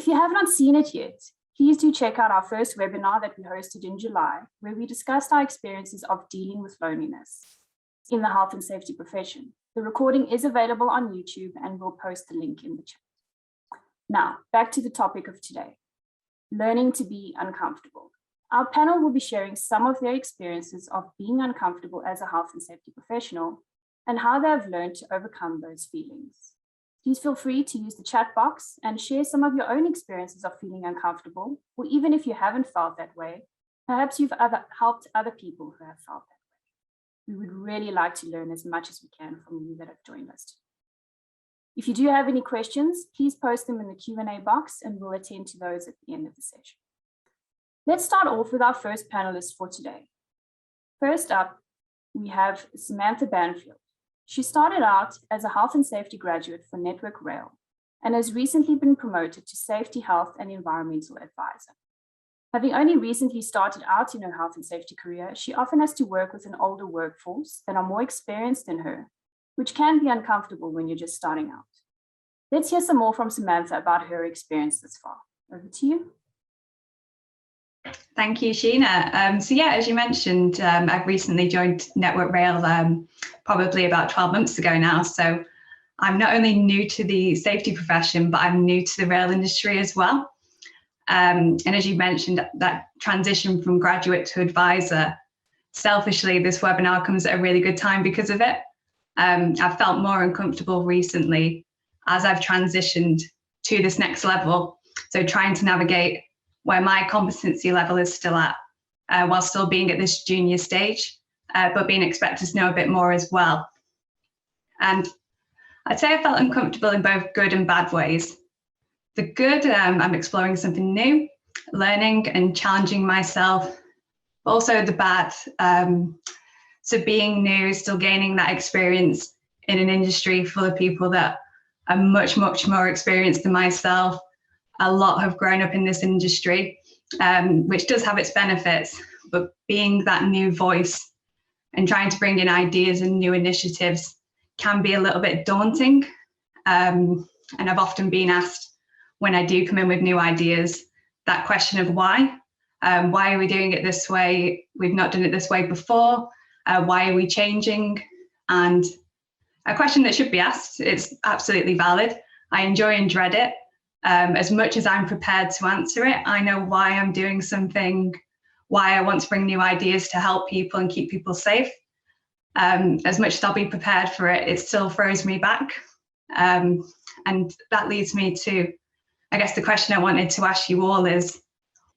If you have not seen it yet, please do check out our first webinar that we hosted in July, where we discussed our experiences of dealing with loneliness in the health and safety profession. The recording is available on YouTube and we'll post the link in the chat. Now, back to the topic of today, learning to be uncomfortable. Our panel will be sharing some of their experiences of being uncomfortable as a health and safety professional and how they have learned to overcome those feelings. Please feel free to use the chat box and share some of your own experiences of feeling uncomfortable, or even if you haven't felt that way, perhaps you've helped other people who have felt that way. We would really like to learn as much as we can from you that have joined us today. If you do have any questions, please post them in the Q&A box and we'll attend to those at the end of the session. Let's start off with our first panelist for today. First up, we have Samantha Banfield. She started out as a health and safety graduate for Network Rail and has recently been promoted to Safety, Health and Environmental Advisor. Having only recently started out in her health and safety career, she often has to work with an older workforce that are more experienced than her, which can be uncomfortable when you're just starting out. Let's hear some more from Samantha about her experience thus far. Over to you. Thank you, Sheena. So yeah, as you mentioned, I've recently joined Network Rail probably about 12 months ago now. So I'm not only new to the safety profession, but I'm new to the rail industry as well. And as you mentioned, that transition from graduate to advisor, selfishly, this webinar comes at a really good time because of it. I've felt more uncomfortable recently as I've transitioned to this next level. So trying to navigate where my competency level is still at, while still being at this junior stage, but being expected to know a bit more as well. And I'd say I felt uncomfortable in both good and bad ways. The good, I'm exploring something new, learning and challenging myself. Also the bad, so being new, still gaining that experience in an industry full of people that are much, much more experienced than myself. A lot have grown up in this industry, which does have its benefits, but being that new voice and trying to bring in ideas and new initiatives can be a little bit daunting. And I've often been asked when I do come in with new ideas, that question of why? Why are we doing it this way? We've not done it this way before. Why are we changing? And a question that should be asked, it's absolutely valid. I enjoy and dread it. As much as I'm prepared to answer it, I know why I'm doing something, why I want to bring new ideas to help people and keep people safe. As much as I'll be prepared for it, it still throws me back. And that leads me to, I guess the question I wanted to ask you all is,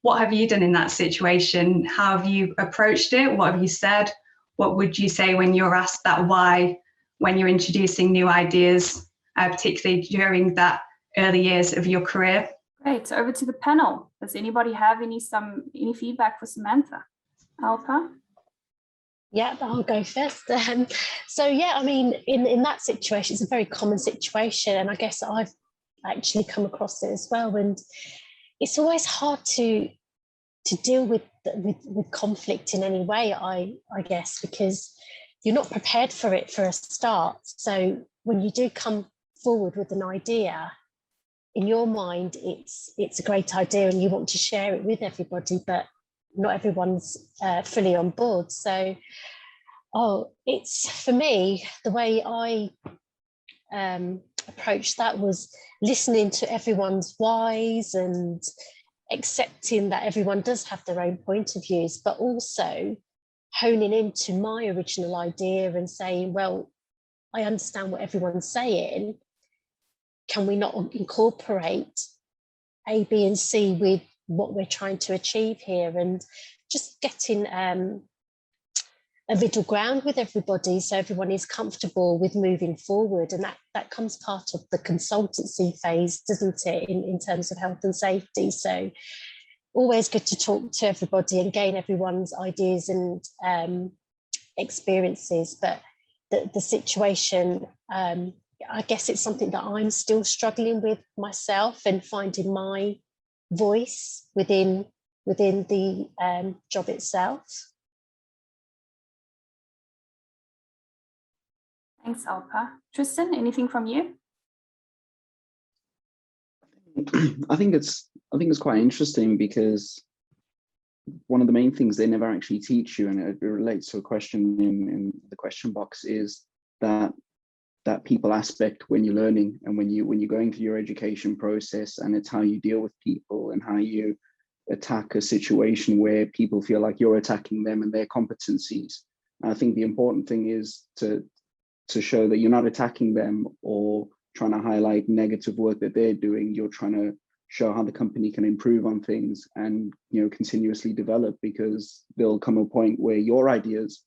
what have you done in that situation? How have you approached it? What have you said? What would you say when you're asked that why, when you're introducing new ideas, particularly during that early years of your career? Great, so over to the panel. Does anybody have any feedback for Samantha? Alpa? Yeah, I'll go first. So yeah, I mean, in that situation, it's a very common situation, and I guess I've actually come across it as well. And it's always hard to deal with conflict in any way, I guess, because you're not prepared for it for a start. So when you do come forward with an idea, in your mind, it's a great idea and you want to share it with everybody, but not everyone's fully on board. So, it's for me, the way I approached that was listening to everyone's whys and accepting that everyone does have their own point of views, but also honing into my original idea and saying, well, I understand what everyone's saying. Can we not incorporate A, B, and C with what we're trying to achieve here? And just getting a middle ground with everybody so everyone is comfortable with moving forward. And that comes part of the consultancy phase, doesn't it, in terms of health and safety? So always good to talk to everybody and gain everyone's ideas and experiences. But the situation, I guess it's something that I'm still struggling with myself and finding my voice within the job itself. Thanks, Alpa. Tristan, anything from you? I think it's quite interesting because one of the main things they never actually teach you, and it relates to a question in the question box, is that people aspect when you're learning and when you're going through your education process, and it's how you deal with people and how you attack a situation where people feel like you're attacking them and their competencies. And I think the important thing is to show that you're not attacking them or trying to highlight negative work that they're doing. You're trying to show how the company can improve on things and, you know, continuously develop, because there'll come a point where your ideas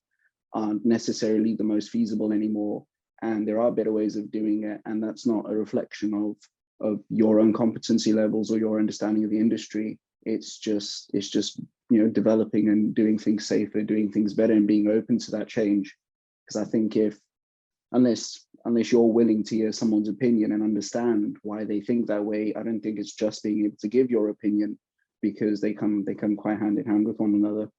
aren't necessarily the most feasible anymore, and there are better ways of doing it, and that's not a reflection of your own competency levels or your understanding of the industry. It's just you know, developing and doing things safer, doing things better, and being open to that change. Because I think unless you're willing to hear someone's opinion and understand why they think that way, I don't think it's just being able to give your opinion, because they come quite hand in hand with one another.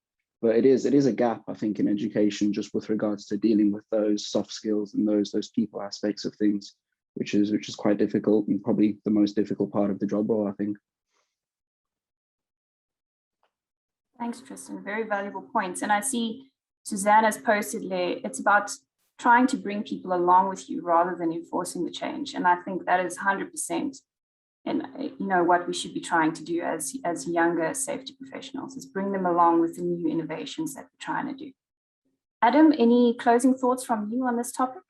But it is a gap, I think, in education, just with regards to dealing with those soft skills and those people aspects of things, which is quite difficult, and probably the most difficult part of the job role, I think. Thanks, Tristan. Very valuable points. And I see Suzanne has posted there, it's about trying to bring people along with you rather than enforcing the change. And I think that is 100%, and you know, what we should be trying to do as younger safety professionals is bring them along with the new innovations that we're trying to do. Adam, any closing thoughts from you on this topic?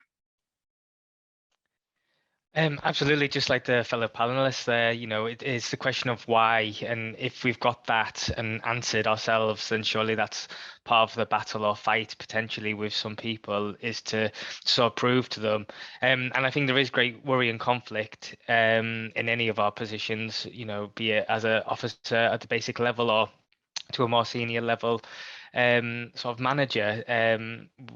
Absolutely, just like the fellow panelists there, you know, it is the question of why, and if we've got that and answered ourselves, then surely that's part of the battle or fight potentially with some people, is to sort of prove to them. And I think there is great worry and conflict in any of our positions, you know, be it as an officer at the basic level or to a more senior level. Sort of manager,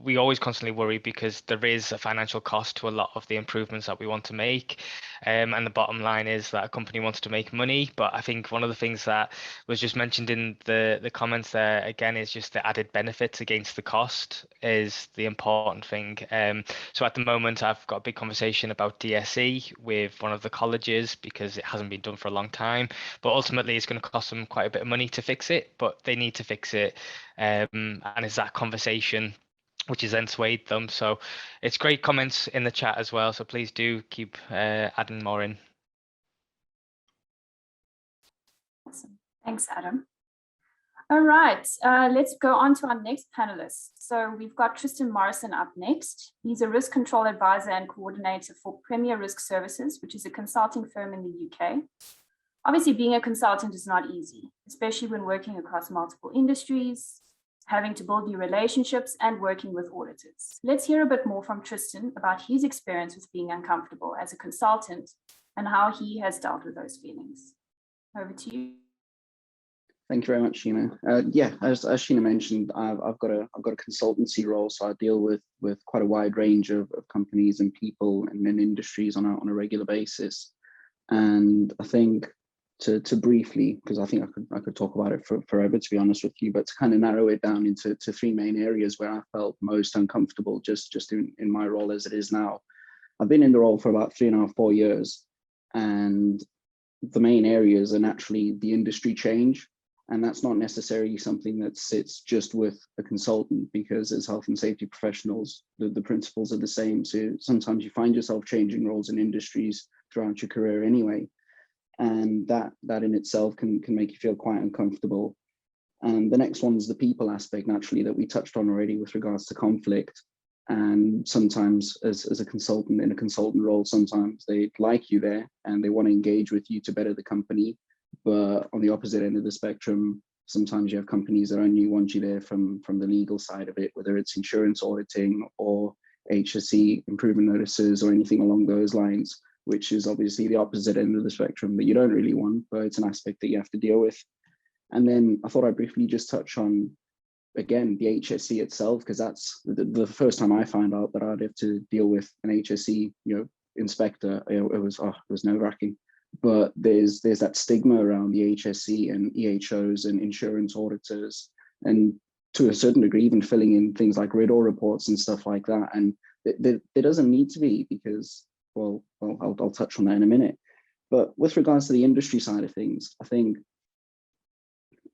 we always constantly worry because there is a financial cost to a lot of the improvements that we want to make. And the bottom line is that a company wants to make money. But I think one of the things that was just mentioned in the comments there, again, is just the added benefits against the cost is the important thing. So at the moment, I've got a big conversation about DSE with one of the colleges because it hasn't been done for a long time. But ultimately, it's going to cost them quite a bit of money to fix it, but they need to fix it. And it's that conversation which has then swayed them. So it's great comments in the chat as well. So please do keep adding more in. Awesome. Thanks, Adam. All right, let's go on to our next panelist. So we've got Tristan Morrison up next. He's a risk control advisor and coordinator for Premier Risk Services, which is a consulting firm in the UK. Obviously, being a consultant is not easy, especially when working across multiple industries, having to build new relationships and working with auditors. Let's hear a bit more from Tristan about his experience with being uncomfortable as a consultant and how he has dealt with those feelings. Over to you. Thank you very much, Sheena. Yeah, as Sheena mentioned, I've got a consultancy role, so I deal with quite a wide range of companies and people and industries on a regular basis. And I think to briefly, because I think I could talk about it for forever, to be honest with you, but to kind of narrow it down into three main areas where I felt most uncomfortable just in my role as it is now. I've been in the role for about 3.5, 4 years, and the main areas are naturally the industry change. And that's not necessarily something that sits just with a consultant, because as health and safety professionals, the principles are the same. So sometimes you find yourself changing roles in industries throughout your career anyway. And that in itself can make you feel quite uncomfortable. And the next one is the people aspect, naturally, that we touched on already with regards to conflict. And sometimes as a consultant in a consultant role, sometimes they like you there and they want to engage with you to better the company. But on the opposite end of the spectrum, sometimes you have companies that only want you there from the legal side of it, whether it's insurance auditing or HSE improvement notices or anything along those lines, which is obviously the opposite end of the spectrum that you don't really want, but it's an aspect that you have to deal with. And then I thought I'd briefly just touch on, again, the HSE itself, because that's the first time I found out that I'd have to deal with an HSE, inspector. It was nerve-wracking. But there's that stigma around the HSE and EHOs and insurance auditors, and to a certain degree, even filling in things like RIDDOR reports and stuff like that. And there doesn't need to be, because, well, I'll touch on that in a minute. But with regards to the industry side of things, I think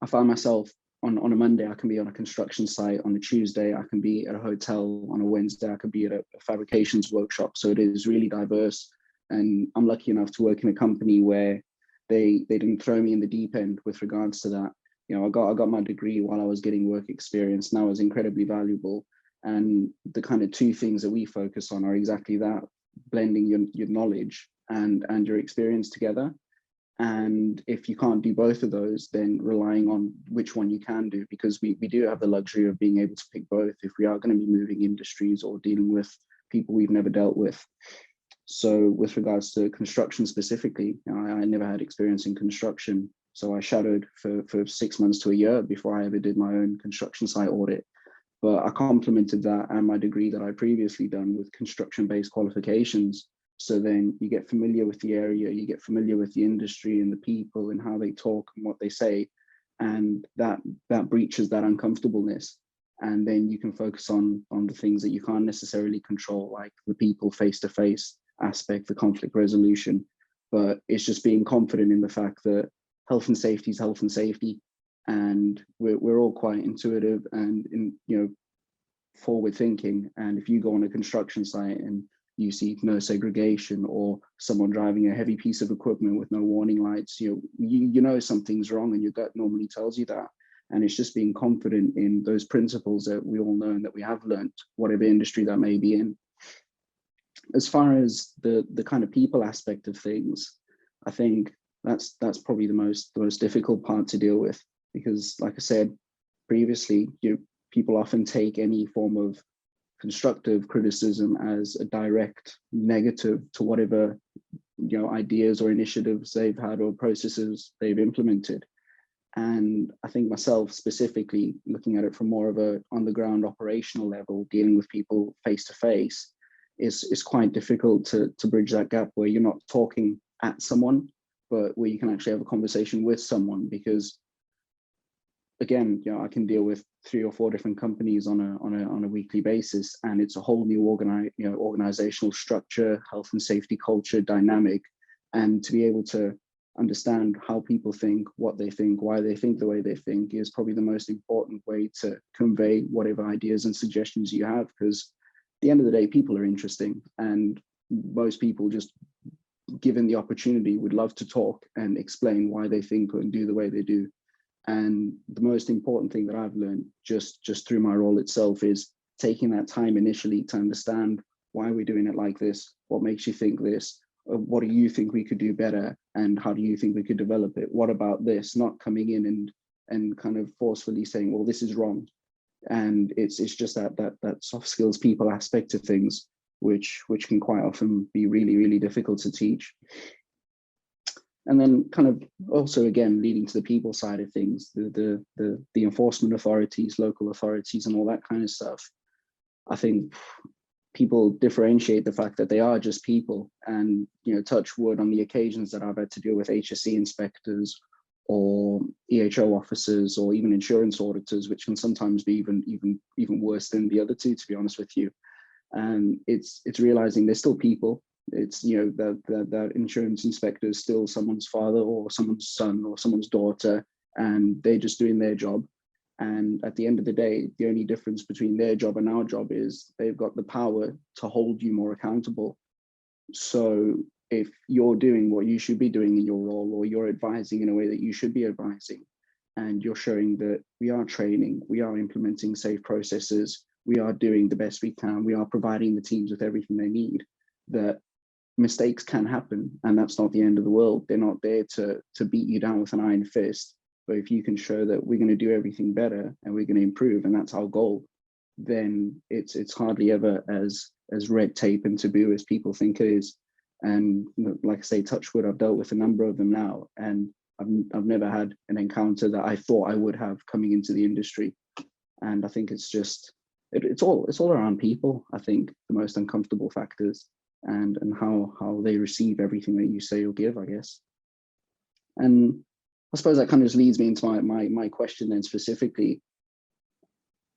I find myself on a Monday, I can be on a construction site. On a Tuesday, I can be at a hotel. On a Wednesday, I could be at a fabrications workshop. So it is really diverse. And I'm lucky enough to work in a company where they didn't throw me in the deep end with regards to that. You know, I got my degree while I was getting work experience, and that was incredibly valuable. And the kind of two things that we focus on are exactly that: blending your knowledge and your experience together. And if you can't do both of those, then relying on which one you can do, because we do have the luxury of being able to pick both if we are going to be moving industries or dealing with people we've never dealt with. So with regards to construction specifically, I never had experience in construction. So I shadowed for 6 months to a year before I ever did my own construction site audit. But I complemented that and my degree that I previously done with construction-based qualifications. So then you get familiar with the area, you get familiar with the industry and the people and how they talk and what they say. And that breaches that uncomfortableness. And then you can focus on the things that you can't necessarily control, like the people face-to-face aspect, the conflict resolution. But it's just being confident in the fact that health and safety is health and safety. And we're all quite intuitive and forward thinking. And if you go on a construction site and you see no segregation or someone driving a heavy piece of equipment with no warning lights, you know something's wrong, and your gut normally tells you that. And it's just being confident in those principles that we all know and that we have learned, whatever industry that may be in. As far as the kind of people aspect of things, I think that's probably the most difficult part to deal with, because like I said previously, people often take any form of constructive criticism as a direct negative to whatever ideas or initiatives they've had or processes they've implemented. And I think myself specifically, looking at it from more of a on the ground operational level, dealing with people face to face, is quite difficult to bridge that gap where you're not talking at someone, but where you can actually have a conversation with someone. Because again, I can deal with 3 or 4 different companies on a weekly basis, and it's a whole new organizational structure, health and safety culture dynamic. And to be able to understand how people think, what they think, why they think the way they think, is probably the most important way to convey whatever ideas and suggestions you have. Because at the end of the day, people are interesting, and most people, just given the opportunity, would love to talk and explain why they think and do the way they do. And the most important thing that I've learned just through my role itself is taking that time initially to understand why we're doing it like this, what makes you think this, what do you think we could do better, and how do you think we could develop it? What about this? Not coming in and kind of forcefully saying, well, this is wrong. And it's just that soft skills people aspect of things, which can quite often be really, really difficult to teach. And then kind of also, again, leading to the people side of things, the enforcement authorities, local authorities, and all that kind of stuff. I think people differentiate the fact that they are just people, and touch wood, on the occasions that I've had to deal with HSE inspectors or EHO officers or even insurance auditors, which can sometimes be even worse than the other two, to be honest with you. And it's realizing they're still people. It's that insurance inspector is still someone's father or someone's son or someone's daughter, and they're just doing their job. And at the end of the day, the only difference between their job and our job is they've got the power to hold you more accountable. So if you're doing what you should be doing in your role, or you're advising in a way that you should be advising, and you're showing that we are training, we are implementing safe processes, we are doing the best we can, we are providing the teams with everything they need, that mistakes can happen, and that's not the end of the world. They're not there to beat you down with an iron fist. But if you can show that we're going to do everything better and we're going to improve, and that's our goal, then it's hardly ever as red tape and taboo as people think it is. And like I say, touch wood, I've dealt with a number of them now, and I've never had an encounter that I thought I would have coming into the industry. And I think it's just it's all around people. I think the most uncomfortable factors and how they receive everything that you say or give, I guess. And I suppose that kind of just leads me into my question then specifically.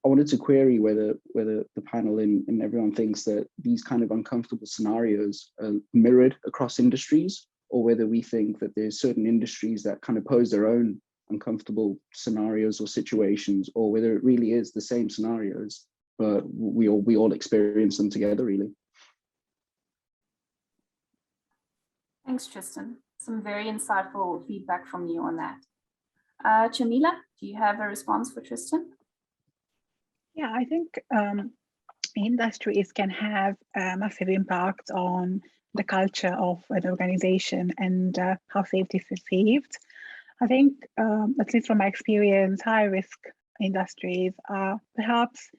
I wanted to query whether the panel and everyone thinks that these kind of uncomfortable scenarios are mirrored across industries, or whether we think that there's certain industries that kind of pose their own uncomfortable scenarios or situations, or whether it really is the same scenarios, but we all experience them together, really. Thanks, Tristan. Some very insightful feedback from you on that. Jamila, do you have a response for Tristan? Yeah, I think industries can have a massive impact on the culture of an organization and how safety is perceived. I think, at least from my experience, high risk industries are perhaps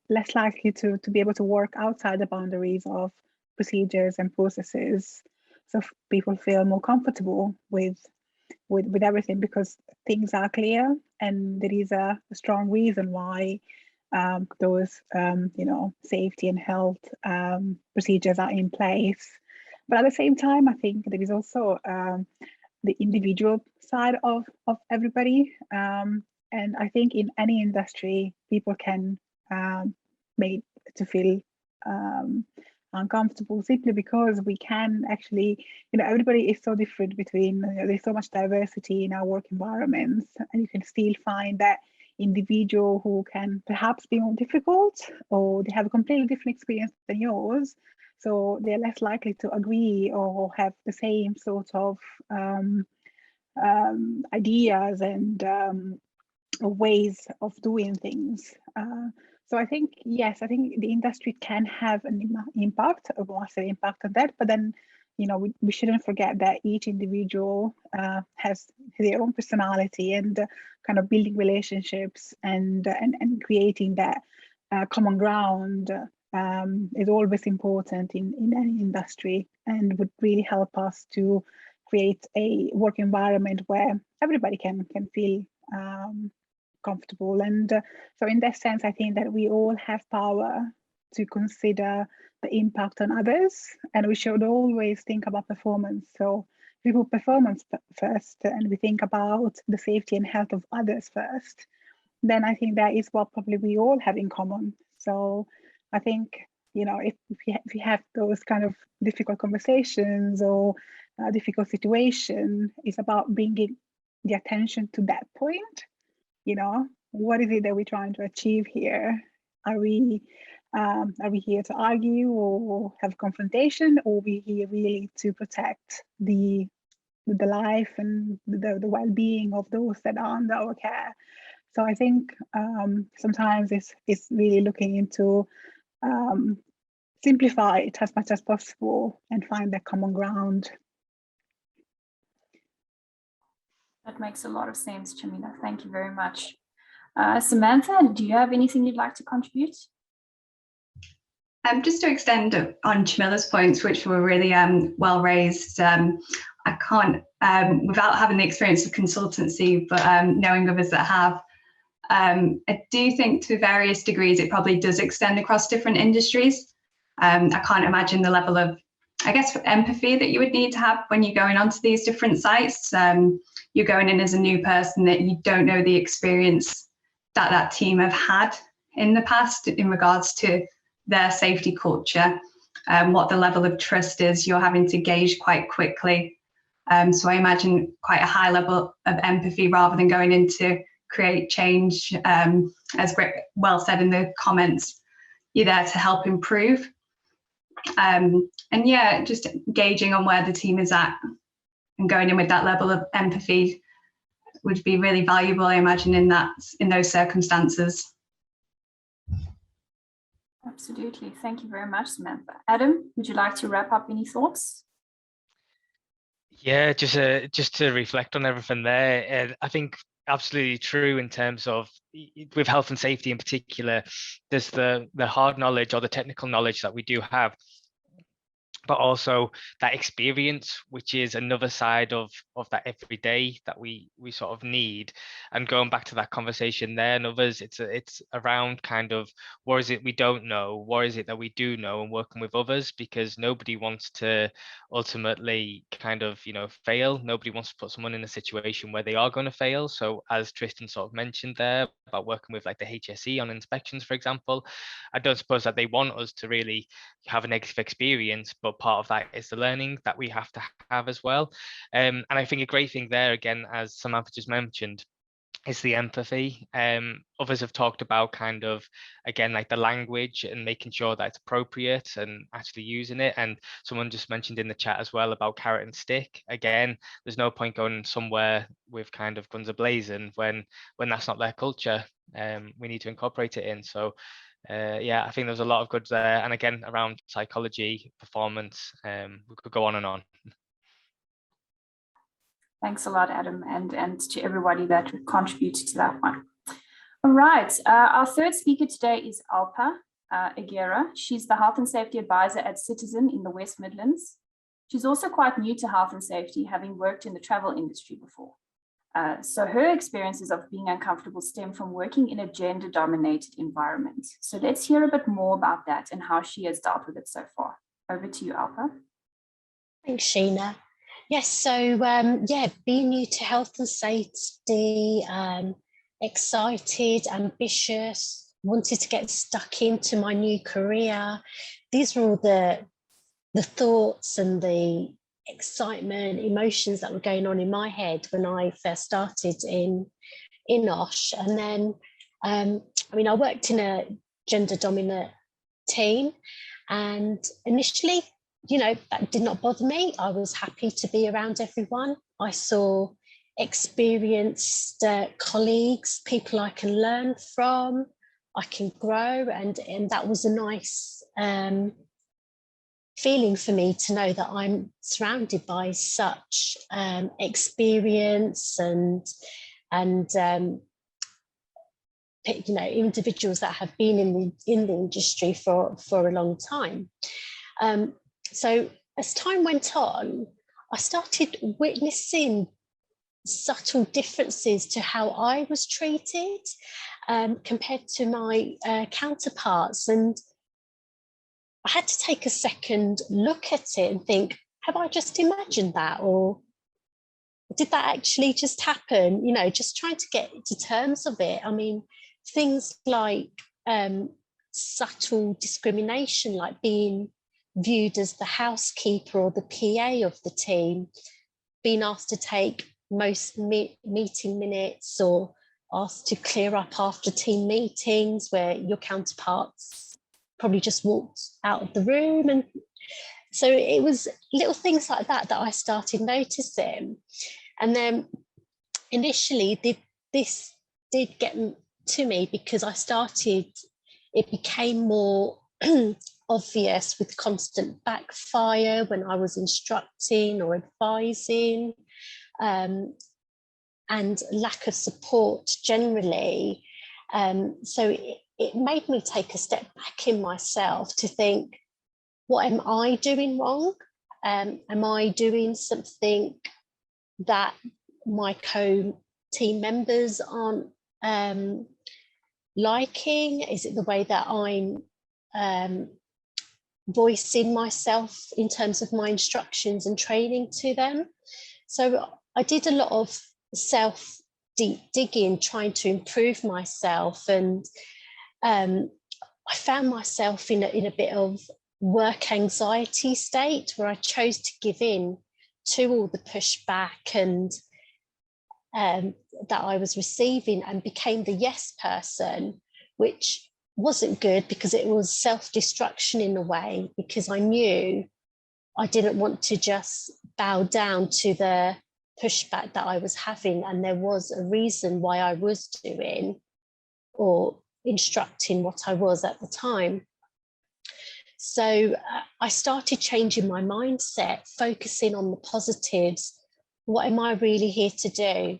less likely to be able to work outside the boundaries of procedures and processes. So people feel more comfortable with everything because things are clear and there is a strong reason why those safety and health procedures are in place. But at the same time, I think there is also the individual side of everybody. And I think in any industry, people can made to feel uncomfortable simply because we can actually, everybody is so different between, there's so much diversity in our work environments, and you can still find that individual who can perhaps be more difficult, or they have a completely different experience than yours. So they're less likely to agree or have the same sort of ideas and ways of doing things. So I think, yes, I think the industry can have an impact, a massive impact on that. But then, we shouldn't forget that each individual has their own personality, and kind of building relationships and creating that common ground is always important in any industry, and would really help us to create a work environment where everybody can feel comfortable. And so in that sense, I think that we all have power to consider the impact on others, and we should always think about performance. So we put performance first and we think about the safety and health of others first, then I think that is what probably we all have in common. So I think, if we have those kind of difficult conversations or difficult situation, it's about bringing the attention to that point. What is it that we're trying to achieve here? Are we here to argue or have confrontation, or are we here really to protect the life and the well-being of those that are under our care? So I think sometimes it's really looking into simplify it as much as possible and find that common ground. That makes a lot of sense, Jamila. Thank you very much. Samantha, do you have anything you'd like to contribute? Just to extend on Jamila's points, which were really well raised, I can't, without having the experience of consultancy, but knowing others that have, I do think to various degrees it probably does extend across different industries. I can't imagine the level of, I guess, empathy that you would need to have when you're going onto these different sites. You're going in as a new person that you don't know the experience that team have had in the past in regards to their safety culture, what the level of trust is. You're having to gauge quite quickly. So I imagine quite a high level of empathy rather than going in to create change. As well said in the comments, you're there to help improve. And yeah, just gauging on where the team is at and going in with that level of empathy would be really valuable, I imagine, in those circumstances. Absolutely. Thank you very much, Samantha. Adam, would you like to wrap up any thoughts? Yeah, just to reflect on everything there. I think absolutely true in terms of with health and safety in particular, there's the hard knowledge or the technical knowledge that we do have, but also that experience, which is another side of that every day that we sort of need. And going back to that conversation there and others, it's around kind of what is it we don't know, what is it that we do know, and working with others, because nobody wants to ultimately kind of fail. Nobody wants to put someone in a situation where they are going to fail. So as Tristan sort of mentioned there about working with like the HSE on inspections, for example, I don't suppose that they want us to really have a negative experience, but but part of that is the learning that we have to have as well. And I think a great thing there, again, as Samantha just mentioned, is the empathy. Others have talked about kind of, again, like the language and making sure that it's appropriate and actually using it. And someone just mentioned in the chat as well about carrot and stick. Again, there's no point going somewhere with kind of guns a-blazing when that's not their culture. We need to incorporate it in. So yeah, I think there's a lot of good there. And again, around psychology, performance, we could go on and on. Thanks a lot, Adam, and to everybody that contributed to that one. All right, our third speaker today is Alpa Aguirre. She's the Health and Safety Advisor at Citizen in the West Midlands. She's also quite new to health and safety, having worked in the travel industry before. So her experiences of being uncomfortable stem from working in a gender-dominated environment. So let's hear a bit more about that and how she has dealt with it so far. Over to you, Alpa. Thanks, Sheena. Yes, so yeah, being new to health and safety, excited, ambitious, wanted to get stuck into my new career. These were all the thoughts and the excitement, emotions that were going on in my head when I first started in IOSH. And then, I mean, I worked in a gender-dominant team, and initially, you know, that did not bother me. I was happy to be around everyone. I saw experienced colleagues, people I can learn from, I can grow, and that was a nice feeling for me to know that I'm surrounded by such experience and you know, individuals that have been in the industry for a long time. So as time went on, I started witnessing subtle differences to how I was treated compared to my counterparts. And I had to take a second look at it and think, have I just imagined that? Or did that actually just happen? You know, just trying to get to terms of it. I mean, things like subtle discrimination, like being viewed as the housekeeper or the PA of the team, being asked to take most meeting minutes or asked to clear up after team meetings where your counterparts probably just walked out of the room. And so it was little things like that I started noticing. And then initially this did get to me because it became more obvious with constant backfire when I was instructing or advising, and lack of support generally. So it made me take a step back in myself to think, what am I doing wrong? Am I doing something that my co-team members aren't liking? Is it the way that I'm voicing myself in terms of my instructions and training to them? So I did a lot of deep digging, trying to improve myself, and I found myself in a bit of work anxiety state where I chose to give in to all the pushback and that I was receiving, and became the yes person, which wasn't good because it was self-destruction in a way, because I knew I didn't want to just bow down to the pushback that I was having, and there was a reason why I was doing or instructing what I was at the time. So I started changing my mindset, focusing on the positives. What am I really here to do?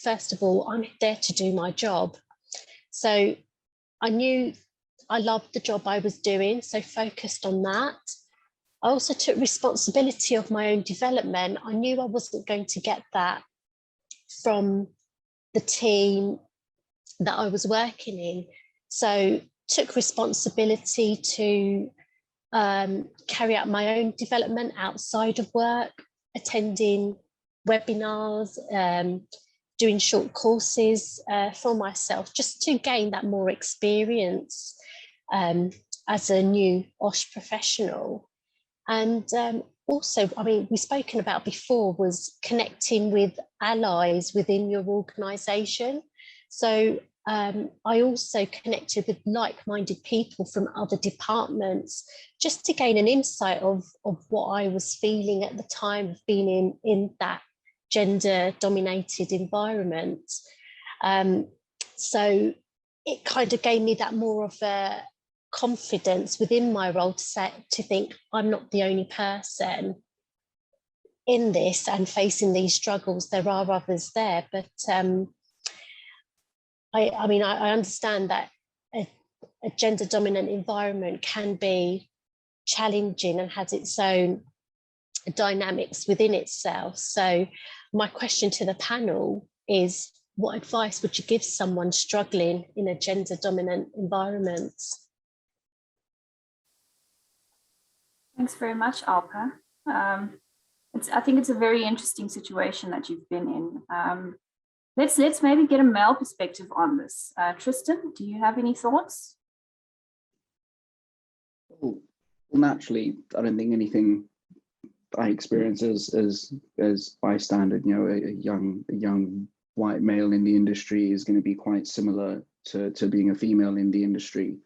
First of all, I'm there to do my job. So I knew I loved the job I was doing, so focused on that. I also took responsibility of my own development. I knew I wasn't going to get that from the team that I was working in. So took responsibility to carry out my own development outside of work, attending webinars, doing short courses for myself, just to gain that more experience as a new IOSH professional. And also, I mean, we've spoken about before was connecting with allies within your organisation. So I also connected with like-minded people from other departments just to gain an insight of what I was feeling at the time of being in that gender-dominated environment. So it kind of gave me that more of a confidence within my role to think I'm not the only person in this and facing these struggles. There are others there, but I mean, I understand that a gender dominant environment can be challenging and has its own dynamics within itself. So my question to the panel is, what advice would you give someone struggling in a gender dominant environment? Thanks very much, Alpa. I think it's a very interesting situation that you've been in. Let's maybe get a male perspective on this. Tristan, do you have any thoughts? Well, naturally, I don't think anything I experience as bystander, you know, a young white male in the industry is going to be quite similar to being a female in the industry.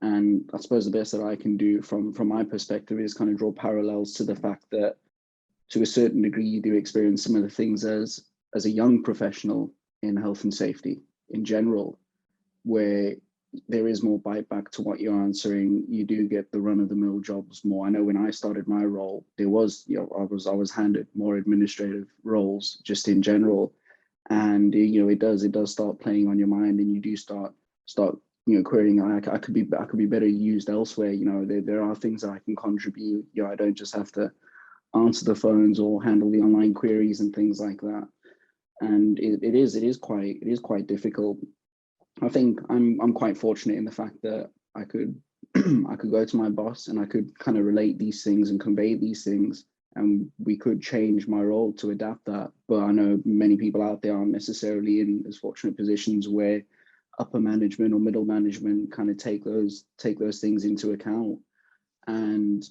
And I suppose the best that I can do from my perspective is kind of draw parallels to the fact that to a certain degree, you do experience similar things as a young professional in health and safety in general, where there is more bite back to what you're answering. You do get the run-of-the-mill jobs more. I know when I started my role, there was, you know, I was handed more administrative roles just in general, and you know, it does start playing on your mind, and you do start you know, querying, I could be better used elsewhere. You know, there are things that I can contribute. You know, I don't just have to answer the phones or handle the online queries and things like that. And it is quite difficult. I think I'm quite fortunate in the fact that I could I could go to my boss and I could kind of relate these things and convey these things, and we could change my role to adapt that. But I know many people out there aren't necessarily in as fortunate positions where upper management or middle management kind of take those things into account. And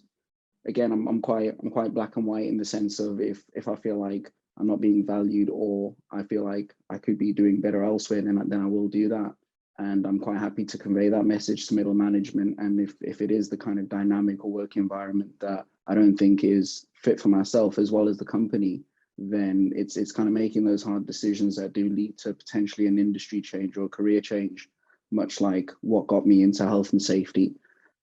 again, I'm quite black and white in the sense of if I feel like I'm not being valued or I feel like I could be doing better elsewhere, then I will do that. And I'm quite happy to convey that message to middle management. And if it is the kind of dynamic or work environment that I don't think is fit for myself as well as the company, then it's kind of making those hard decisions that do lead to potentially an industry change or a career change, much like what got me into health and safety.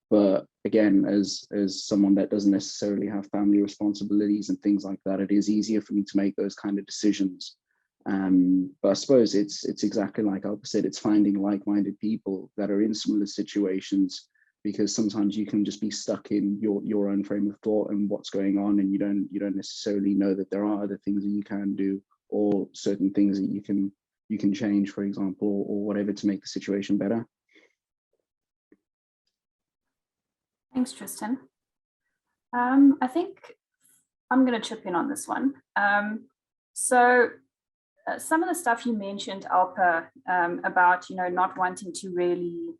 But again, as someone that doesn't necessarily have family responsibilities and things like that, it is easier for me to make those kind of decisions. But I suppose it's exactly like Alpa said, it's finding like-minded people that are in similar situations, because sometimes you can just be stuck in your own frame of thought and what's going on, and you don't necessarily know that there are other things that you can do or certain things that you can change, for example, or whatever, to make the situation better. Thanks, Tristan. I think I'm going to chip in on this one. Some of the stuff you mentioned, Alpa, about, you know, not wanting to really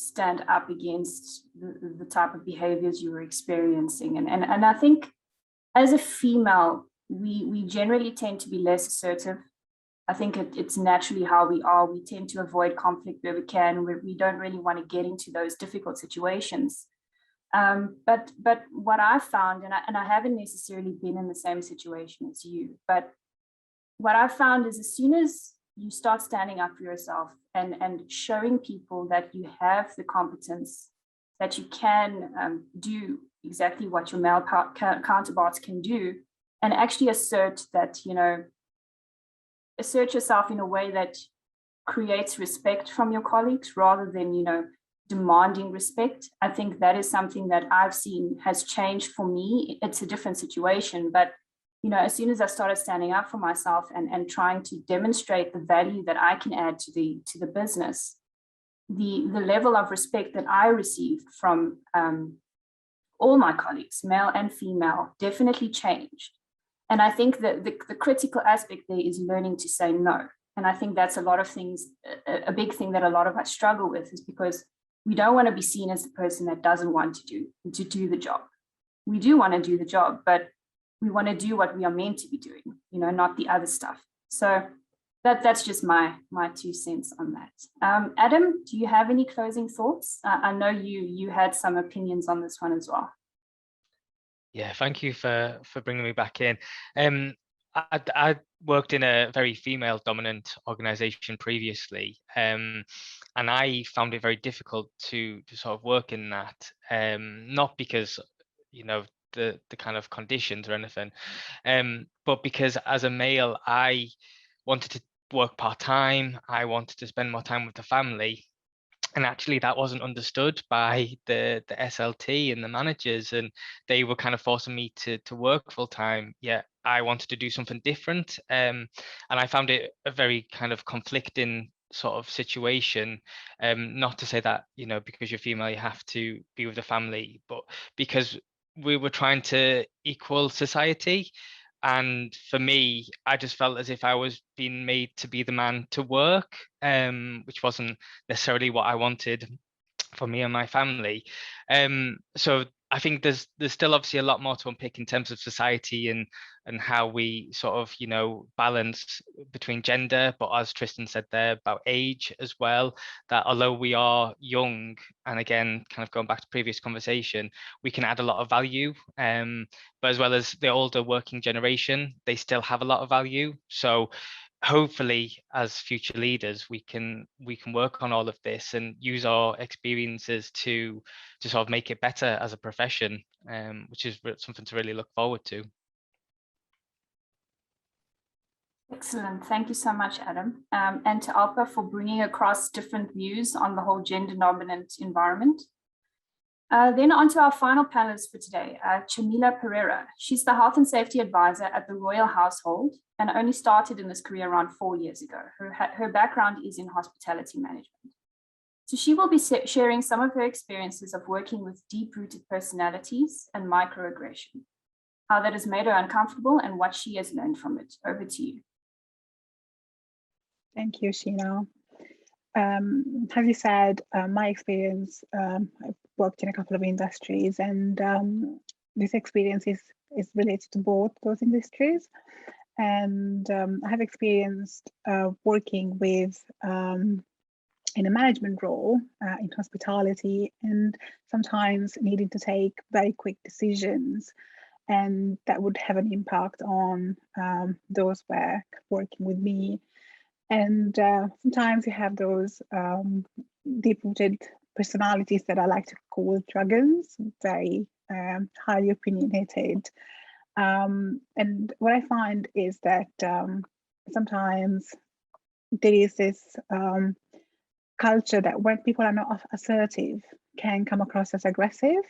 stand up against the type of behaviors you were experiencing. And I think as a female, we generally tend to be less assertive. I think it's naturally how we are. We tend to avoid conflict where we can, where we don't really want to get into those difficult situations. But what I found, and I haven't necessarily been in the same situation as you, but what I found is as soon as you start standing up for yourself and showing people that you have the competence, that you can do exactly what your male counterparts can do, and actually assert that, you know, assert yourself in a way that creates respect from your colleagues rather than, you know, demanding respect. I think that is something that I've seen has changed for me. It's a different situation, but, you know, as soon as I started standing up for myself and trying to demonstrate the value that I can add to the business, the level of respect that I received from all my colleagues, male and female, definitely changed. And I think that the critical aspect there is learning to say no. And I think that's a lot of things, a big thing that a lot of us struggle with, is because We don't want to be seen as the person that doesn't want to do the job. We do want to do the job, but we want to do what we are meant to be doing, you know, not the other stuff. So that's just my 2 cents on that. Adam, do you have any closing thoughts? I know you had some opinions on this one as well. Yeah, thank you for bringing me back in. I worked in a very female dominant organization previously, and I found it very difficult to sort of work in that, not because, you know, the kind of conditions or anything, but because as a male, I wanted to work part-time, I wanted to spend more time with the family. And actually that wasn't understood by the SLT and the managers, and they were kind of forcing me to work full time. Yeah, I wanted to do something different, and I found it a very kind of conflicting sort of situation. Not to say that, you know, because you're female you have to be with the family, but because we were trying to equal society. And for me, I just felt as if I was being made to be the man to work, which wasn't necessarily what I wanted for me and my family. So I think there's still obviously a lot more to unpick in terms of society and how we sort of, you know, balance between gender, but as Tristan said there about age as well, that although we are young, and again kind of going back to previous conversation, we can add a lot of value, but as well as the older working generation, they still have a lot of value. So hopefully as future leaders we can work on all of this and use our experiences to sort of make it better as a profession, which is something to really look forward to. Excellent. Thank you so much, Adam. And to Alpa for bringing across different views on the whole gender dominant environment. Then on to our final panelist for today, Chamila Pereira. She's the Health and Safety Advisor at the Royal Household and only started in this career around 4 years ago. Her background is in hospitality management. So she will be sharing some of her experiences of working with deep-rooted personalities and microaggression, how that has made her uncomfortable and what she has learned from it. Over to you. Thank you, Sheena. As you said, my experience, I've worked in a couple of industries, and this experience is related to both those industries. And I have experienced working with in a management role in hospitality, and sometimes needing to take very quick decisions, and that would have an impact on those working with me. And sometimes you have those deep-rooted personalities that I like to call dragons, very highly opinionated. And what I find is that sometimes there is this culture that when people are not assertive can come across as aggressive.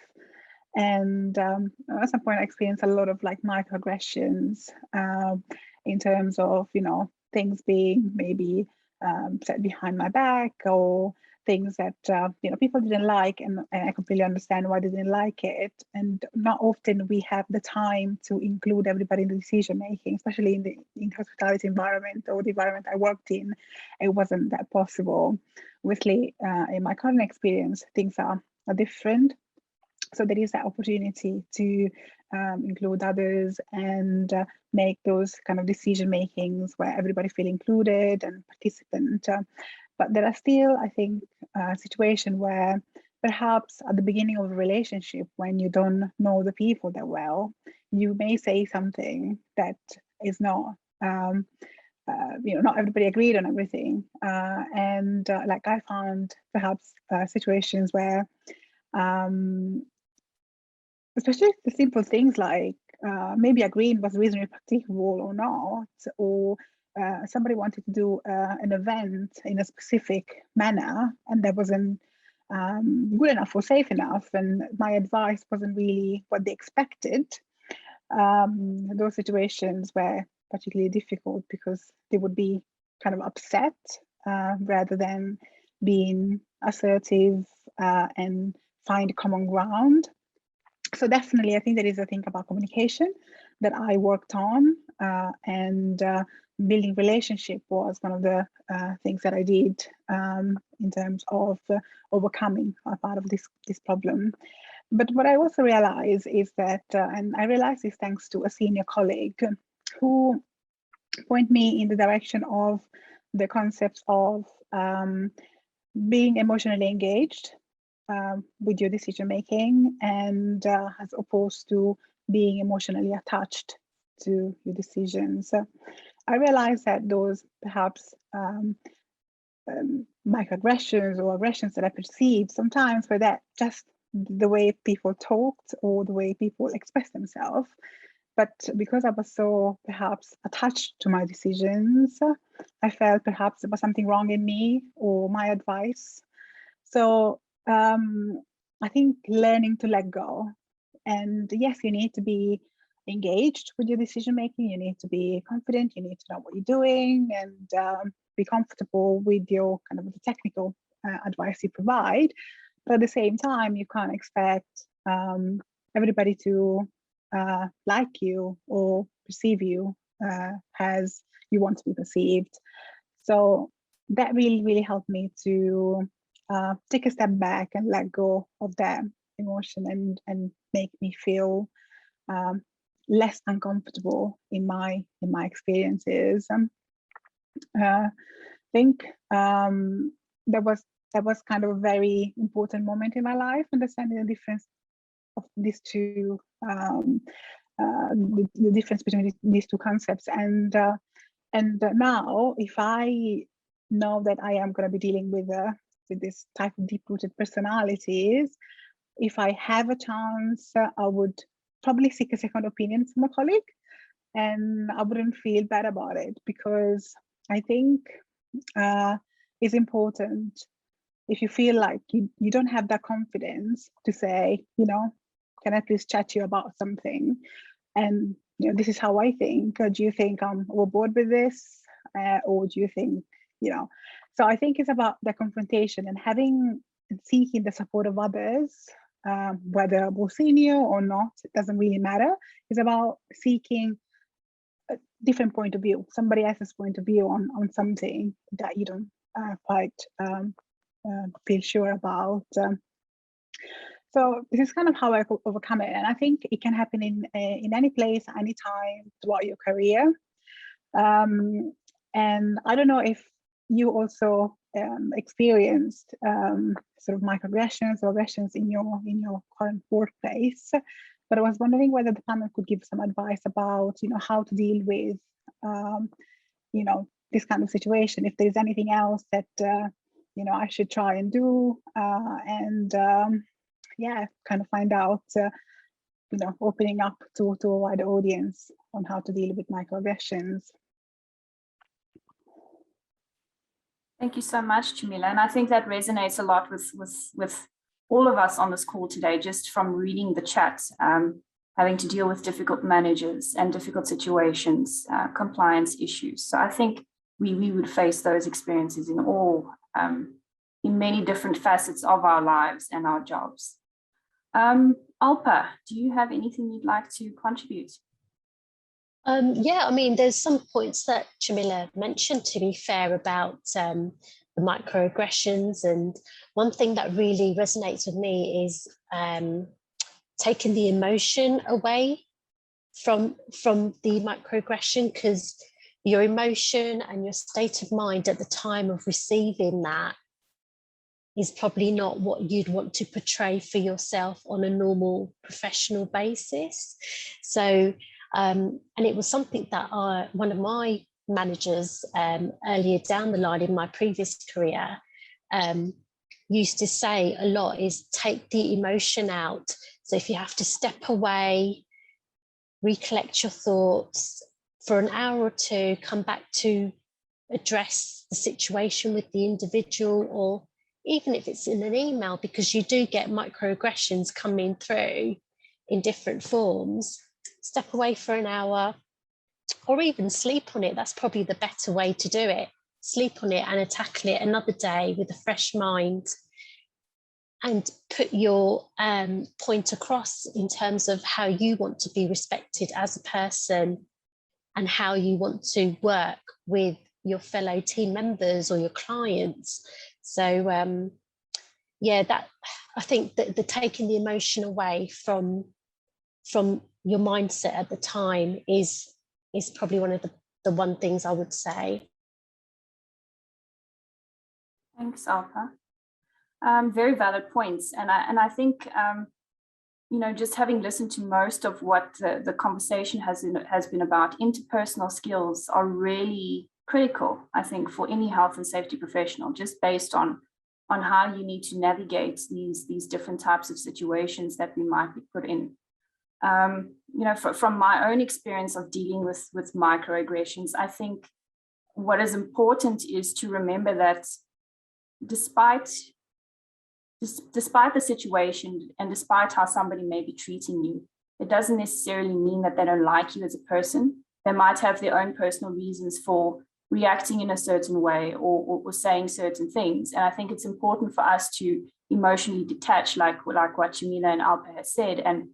And at some point I experienced a lot of like microaggressions in terms of, you know, things being maybe said behind my back, or things that you know, people didn't like, and I completely understand why they didn't like it. And not often we have the time to include everybody in the decision making, especially in the hospitality environment or the environment I worked in. It wasn't that possible. Obviously, in my current experience, things are different. So there is that opportunity to include others and make those kind of decision makings where everybody feel included and participant. But there are still, I think, situations where perhaps at the beginning of a relationship, when you don't know the people that well, you may say something that is not, you know, not everybody agreed on everything. And like I found perhaps situations where especially the simple things like maybe agreeing was reasonably practicable or not, or somebody wanted to do an event in a specific manner and that wasn't good enough or safe enough, and my advice wasn't really what they expected. Those situations were particularly difficult because they would be kind of upset rather than being assertive and find common ground. So definitely, I think there is a thing about communication, that I worked on, and building relationship was one of the things that I did in terms of overcoming a part of this problem. But what I also realized is that, and I realized this thanks to a senior colleague who point me in the direction of the concepts of being emotionally engaged with your decision making, and as opposed to being emotionally attached to your decisions. I realized that those perhaps microaggressions or aggressions that I perceived sometimes were that just the way people talked or the way people expressed themselves. But because I was so perhaps attached to my decisions, I felt perhaps there was something wrong in me or my advice. So I think learning to let go. And yes, you need to be engaged with your decision making. You need to be confident. You need to know what you're doing, and be comfortable with your kind of the technical advice you provide. But at the same time, you can't expect everybody to like you or perceive you as you want to be perceived. So that really helped me to take a step back and let go of that emotion and make me feel less uncomfortable in my experiences. I think that was kind of a very important moment in my life, understanding the difference of these two, the difference between these two concepts. And now, if I know that I am going to be dealing with this type of deep-rooted personalities, if I have a chance, I would probably seek a second opinion from a colleague, and I wouldn't feel bad about it, because I think it's important, if you feel like you don't have that confidence to say, can I please chat to you about something? And this is how I think. Do you think I'm overboard with this? Or do you think, So I think it's about the confrontation and seeking the support of others, whether more senior or not, it doesn't really matter. It's about seeking a different point of view, somebody else's point of view on something that you don't quite feel sure about. So this is kind of how I overcome it, and I think it can happen in any place, anytime throughout your career. And I don't know if you also experienced sort of microaggressions or aggressions in your current workplace, but I was wondering whether the panel could give some advice about how to deal with this kind of situation. If there's anything else that I should try and do, and kind of find out, opening up to a wider audience on how to deal with microaggressions. Thank you so much, Jamila. And I think that resonates a lot with all of us on this call today, just from reading the chat, having to deal with difficult managers and difficult situations, compliance issues. So I think we would face those experiences in many different facets of our lives and our jobs. Alpa, do you have anything you'd like to contribute? There's some points that Jamila mentioned, to be fair, about the microaggressions. And one thing that really resonates with me is taking the emotion away from the microaggression, because your emotion and your state of mind at the time of receiving that is probably not what you'd want to portray for yourself on a normal professional basis. So, and it was something that one of my managers earlier down the line in my previous career used to say a lot, is take the emotion out. So if you have to step away, recollect your thoughts for an hour or two, come back to address the situation with the individual, or even if it's in an email, because you do get microaggressions coming through in different forms, step away for an hour, or even sleep on it. That's probably the better way to do it. Sleep on it and tackle it another day with a fresh mind. and put your point across in terms of how you want to be respected as a person and how you want to work with your fellow team members or your clients. So yeah, that I think that the taking the emotion away from your mindset at the time is probably one of the one things I would say. Thanks, Alpa. Very valid points, and I think you know, just having listened to most of what the conversation has been about, interpersonal skills are really critical, I think, for any health and safety professional, just based on how you need to navigate these different types of situations that we might be put in. You know, from my own experience of dealing with microaggressions, I think what is important is to remember that despite the situation and despite how somebody may be treating you, it doesn't necessarily mean that they don't like you as a person. They might have their own personal reasons for reacting in a certain way or saying certain things. And I think it's important for us to emotionally detach, like what Jamila and Alpa has said, and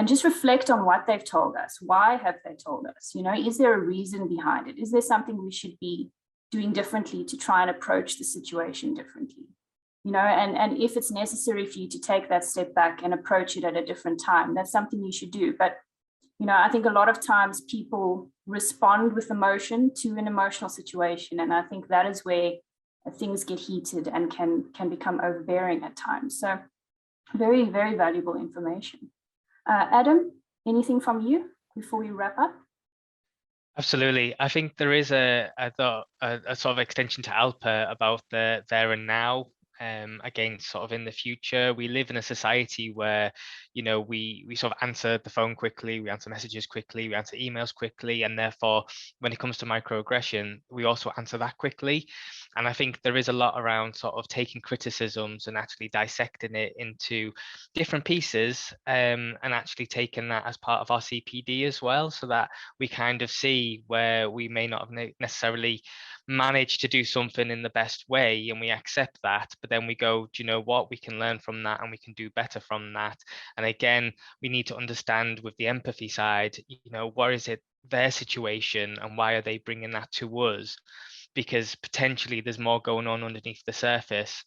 just reflect on what they've told us. Why have they told us? You know, is there a reason behind it? Is there something we should be doing differently to try and approach the situation differently? You know, and if it's necessary for you to take that step back and approach it at a different time, that's something you should do. But, you know, I think a lot of times people respond with emotion to an emotional situation. And I think that is where things get heated and can become overbearing at times. So very, very valuable information. Adam, anything from you before we wrap up? Absolutely. I think there is a sort of extension to Alpa about the there and now. Again, sort of in the future, we live in a society where, you know, we sort of answer the phone quickly, we answer messages quickly, we answer emails quickly, and therefore, when it comes to microaggression, we also answer that quickly. And I think there is a lot around sort of taking criticisms and actually dissecting it into different pieces, and actually taking that as part of our CPD as well, so that we kind of see where we may not have necessarily managed to do something in the best way, and we accept that, but then we go, do you know what, we can learn from that and we can do better from that. And again, we need to understand with the empathy side, you know, what is it their situation and why are they bringing that to us, because potentially there's more going on underneath the surface.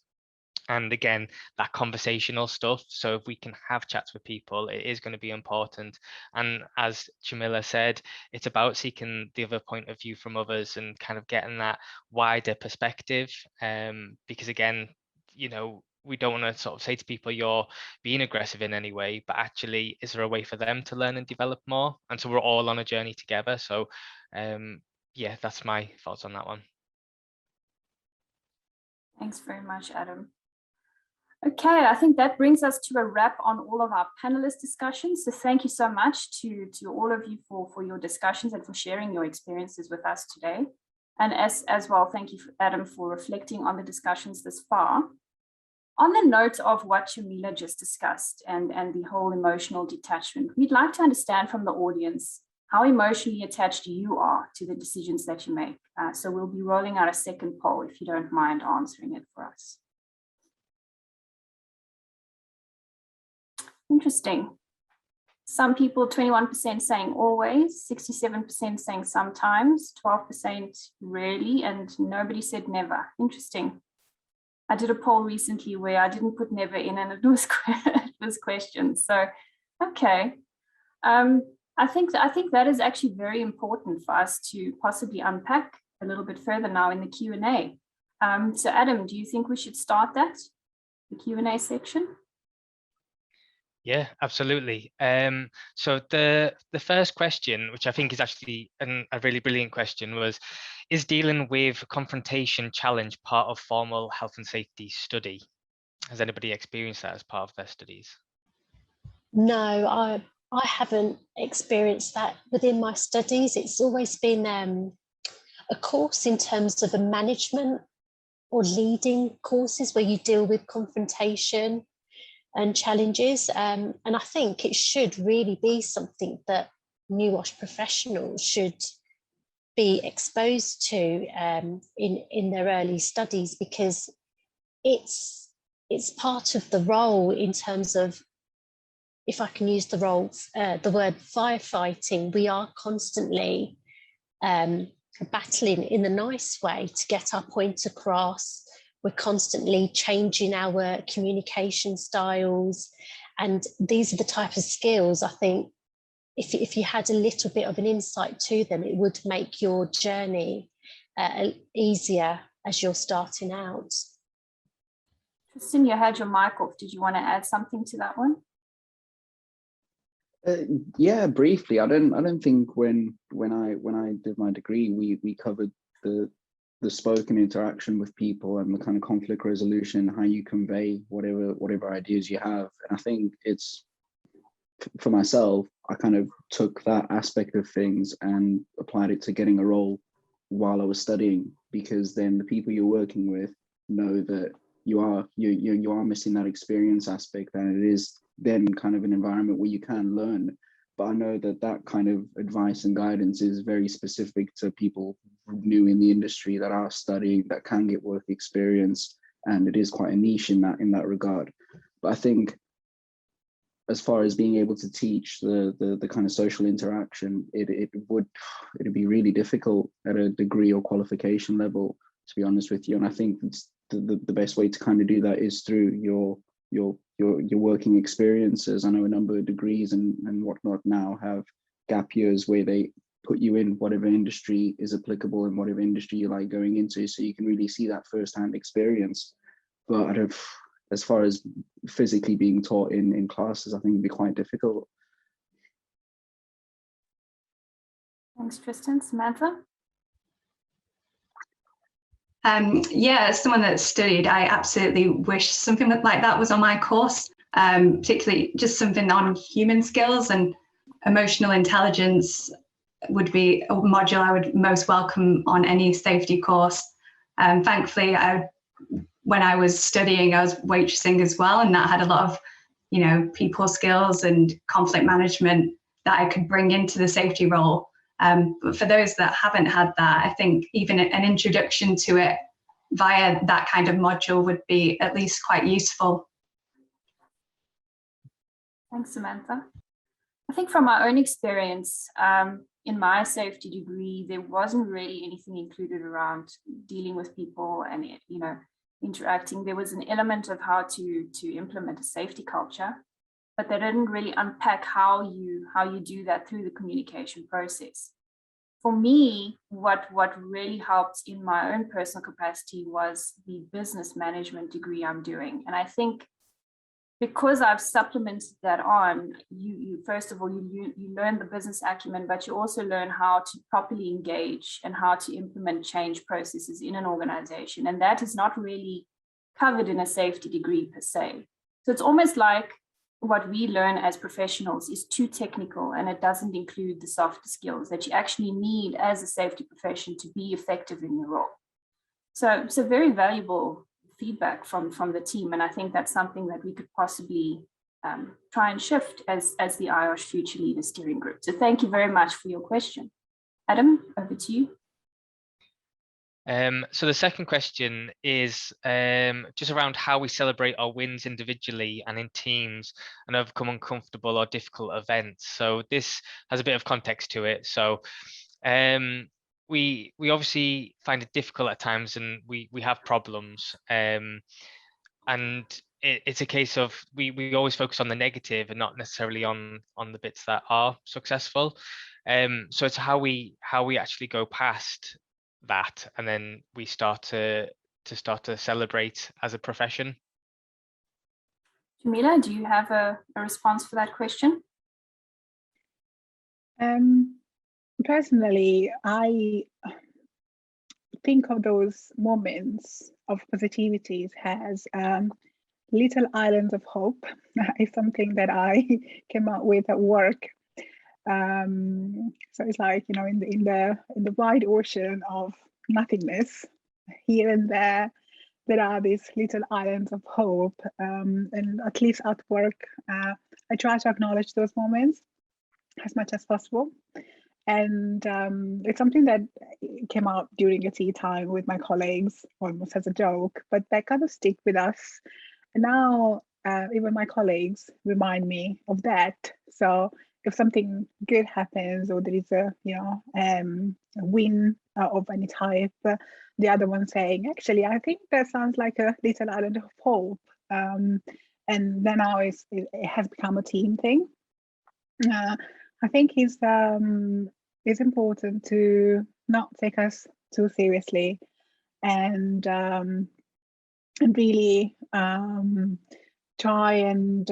And again, that conversational stuff. So if we can have chats with people, it is going to be important. And as Jamila said, it's about seeking the other point of view from others and kind of getting that wider perspective. Because again, you know, we don't want to sort of say to people you're being aggressive in any way, but actually, is there a way for them to learn and develop more? And so we're all on a journey together. So yeah, that's my thoughts on that one. Thanks very much, Adam. Okay, I think that brings us to a wrap on all of our panelist discussions. So thank you so much to all of you for your discussions and for sharing your experiences with us today. And as well, thank you, Adam, for reflecting on the discussions this far. On the note of what Jamila just discussed and the whole emotional detachment, we'd like to understand from the audience how emotionally attached you are to the decisions that you make. So we'll be rolling out a second poll if you don't mind answering it for us. Interesting. Some people, 21% saying always, 67% saying sometimes, 12% rarely, and nobody said never. Interesting. I did a poll recently where I didn't put never in and it was questions. So, okay. I think that is actually very important for us to possibly unpack a little bit further now in the Q&A. So Adam, do you think we should start the Q&A section? Yeah, absolutely. So the first question, which I think is actually a really brilliant question, was, is dealing with confrontation challenge part of formal health and safety study? Has anybody experienced that as part of their studies? No, I haven't experienced that within my studies. It's always been a course in terms of a management or leading courses where you deal with confrontation and challenges. And I think it should really be something that new IOSH professionals should be exposed to in their early studies, because it's it's part of the role in terms of, if I can use the word firefighting, we are constantly battling in the nice way to get our point across. We're constantly changing our communication styles. And these are the type of skills, I think, if you had a little bit of an insight to them, it would make your journey easier as you're starting out. Tristan, you had your mic off. Did you want to add something to that one? Yeah, briefly. I don't think when I did my degree, we covered the spoken interaction with people and the kind of conflict resolution, how you convey whatever ideas you have. And I think it's, for myself, I kind of took that aspect of things and applied it to getting a role while I was studying, because then the people you're working with know that you are missing that experience aspect, and it is then kind of an environment where you can learn. But I know that kind of advice and guidance is very specific to people new in the industry that are studying, that can get work experience, and it is quite a niche in that regard. But I think, as far as being able to teach the kind of social interaction, it'd be really difficult at a degree or qualification level, to be honest with you. And I think the best way to kind of do that is through your working experiences. I know a number of degrees and whatnot now have gap years where they put you in whatever industry is applicable and whatever industry you like going into, so you can really see that firsthand experience. But as far as physically being taught in classes, I think it'd be quite difficult. Thanks, Tristan. Samantha? Yeah, as someone that studied, I absolutely wish something like that was on my course, particularly just something on human skills and emotional intelligence would be a module I would most welcome on any safety course. Thankfully, when I was studying, I was waitressing as well, and that had a lot of, people skills and conflict management that I could bring into the safety role. But for those that haven't had that, I think even an introduction to it via that kind of module would be at least quite useful. Thanks, Samantha. I think from my own experience, in my safety degree, there wasn't really anything included around dealing with people and, interacting. There was an element of how to implement a safety culture, but they didn't really unpack how you do that through the communication process. For me, what really helped in my own personal capacity was the business management degree I'm doing. And I think because I've supplemented that on, you first of all, you learn the business acumen, but you also learn how to properly engage and how to implement change processes in an organization. And that is not really covered in a safety degree per se. So it's almost like what we learn as professionals is too technical, and it doesn't include the softer skills that you actually need as a safety profession to be effective in your role. So very valuable feedback from the team, and I think that's something that we could possibly try and shift as the IOSH Future Leaders Steering Group. So thank you very much for your question. Adam, over to you. So the second question is just around how we celebrate our wins individually and in teams and overcome uncomfortable or difficult events. So this has a bit of context to it. So we obviously find it difficult at times, and we have problems, and it's a case of we always focus on the negative and not necessarily on the bits that are successful. So it's how we actually go past that, and then we start to celebrate as a profession. Jamila, do you have a response for that question? Personally, I think of those moments of positivities as little islands of hope. It's something that I came up with at work. So it's like, in the wide ocean of nothingness, here and there are these little islands of hope. And at least at work, I try to acknowledge those moments as much as possible. And it's something that came out during a tea time with my colleagues, almost as a joke, but that kind of stick with us. And now even my colleagues remind me of that. So if something good happens, or there is a a win of any type, the other one saying, actually, I think that sounds like a little island of hope. And then now it has become a team thing. I think it's important to not take us too seriously, and really try and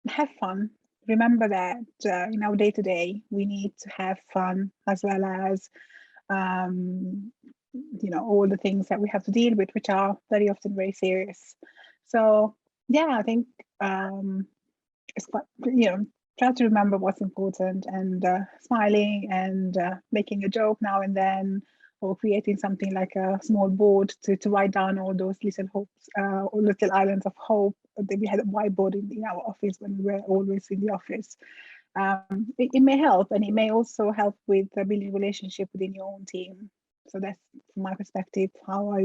have fun. Remember that in our day-to-day, we need to have fun, as well as all the things that we have to deal with, which are very often very serious. So yeah, I think it's quite, try to remember what's important, and smiling and making a joke now and then, or creating something like a small board to write down all those little hopes, or little islands of hope. That we had a whiteboard in our office when we were always in the office. It may help, and it may also help with building relationship within your own team. So that's, from my perspective, how I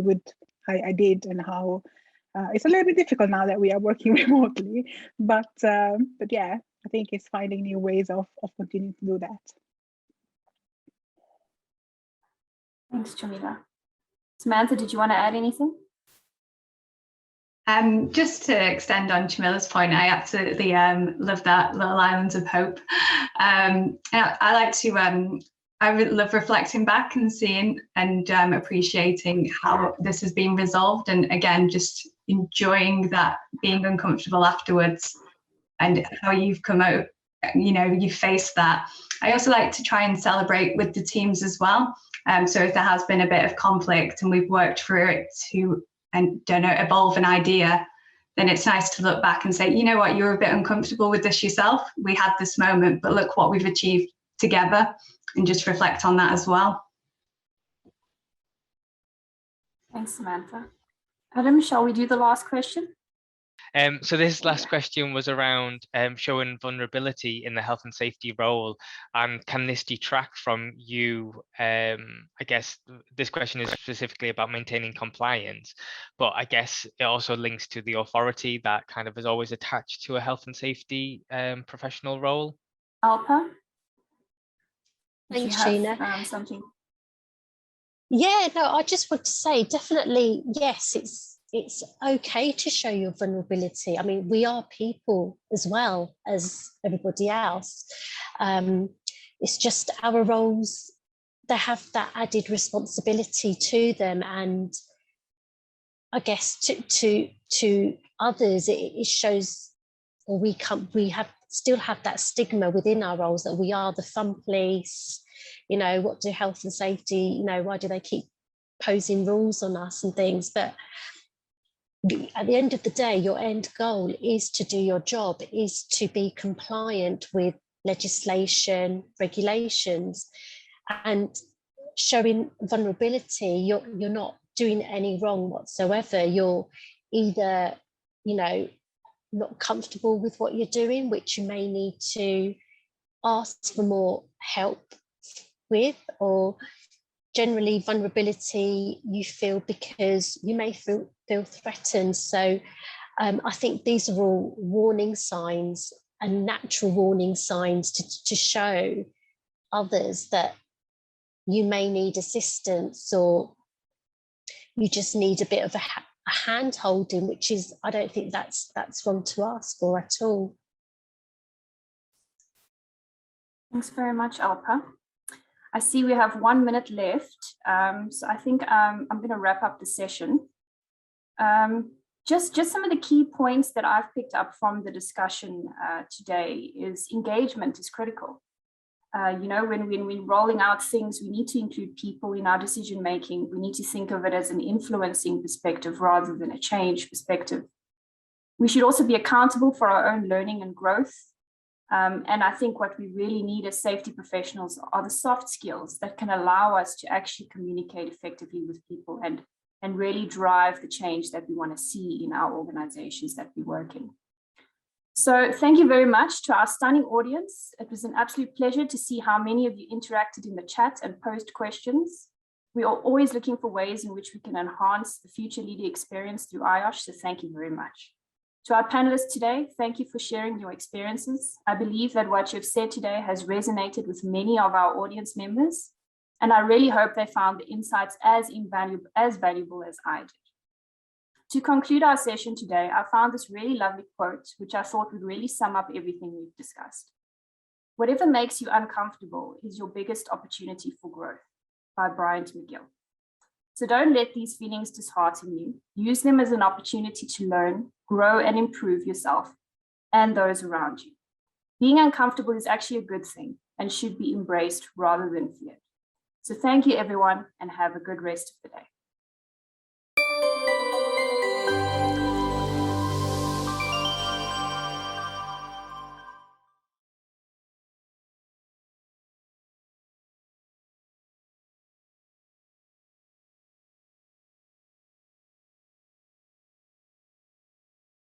did, and how it's a little bit difficult now that we are working remotely. But yeah, I think it's finding new ways of continuing to do that. Thanks, Jamila. Samantha, did you want to add anything? Just to extend on Jamila's point, I absolutely love that little islands of hope. I like to, I love reflecting back and seeing and appreciating how this has been resolved, and again, just enjoying that being uncomfortable afterwards, and how you've come out, you've faced that. I also like to try and celebrate with the teams as well. So if there has been a bit of conflict and we've worked through it to, and evolve an idea, then it's nice to look back and say, you know what, you're a bit uncomfortable with this yourself. We had this moment, but look what we've achieved together, and just reflect on that as well. Thanks, Samantha. Adam, shall we do the last question? So this last question was around showing vulnerability in the health and safety role, and can this detract from you? I guess this question is specifically about maintaining compliance, but I guess it also links to the authority that kind of is always attached to a health and safety professional role. Alpa? Thanks, Sheena. Something? Yeah, no, I just want to say, definitely, yes, it's okay to show your vulnerability. I mean, we are people as well as everybody else. It's just our roles, they have that added responsibility to them, and I guess to others, it shows, or we still have that stigma within our roles that we are the fun police. What do health and safety, why do they keep posing rules on us and things? But at the end of the day, your end goal is to do your job, is to be compliant with legislation, regulations, and showing vulnerability. You're not doing any wrong whatsoever. You're either, not comfortable with what you're doing, which you may need to ask for more help with, or generally vulnerability you feel because you may feel threatened. So I think these are all warning signs, and natural warning signs to show others that you may need assistance, or you just need a bit of a hand holding, which is, I don't think that's wrong to ask for at all. Thanks very much, Alpa. I see we have 1 minute left, so I think I'm going to wrap up the session. Just some of the key points that I've picked up from the discussion today is engagement is critical. When we're rolling out things, we need to include people in our decision making. We need to think of it as an influencing perspective rather than a change perspective. We should also be accountable for our own learning and growth. And I think what we really need as safety professionals are the soft skills that can allow us to actually communicate effectively with people and really drive the change that we want to see in our organizations that we work in. So thank you very much to our stunning audience. It was an absolute pleasure to see how many of you interacted in the chat and posed questions. We are always looking for ways in which we can enhance the future leader experience through IOSH, so thank you very much. To our panelists today, thank you for sharing your experiences. I believe that what you've said today has resonated with many of our audience members, and I really hope they found the insights as valuable as I did. To conclude our session today, I found this really lovely quote, which I thought would really sum up everything we've discussed. "Whatever makes you uncomfortable is your biggest opportunity for growth," by Bryant McGill. So don't let these feelings dishearten you. Use them as an opportunity to learn, grow, and improve yourself and those around you. Being uncomfortable is actually a good thing and should be embraced rather than feared. So thank you, everyone, and have a good rest of the day.